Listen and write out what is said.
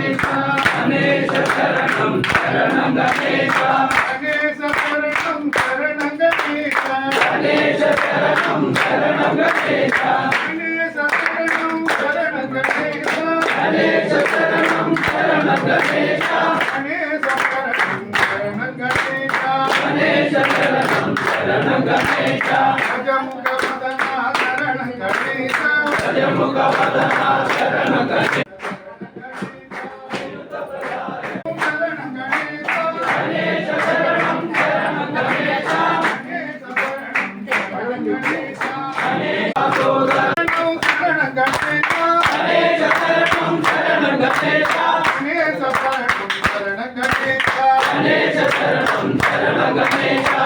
గణేశ శరణం శరణం గణేశ గణేశ శరణం శరణం గణేశ గణేశ శరణం శరణం గణేశ గణేశ శరణం శరణం గణేశ గణేశ శరణం శరణం గణేశ గణేశ శరణం శరణం గణేశ గణేశ శరణం శరణం గణేశ గజముఖ వదన శరణం గణేశ గజముఖ వదన శరణం గణేశ గణేశ శరణం శరణం గణేశ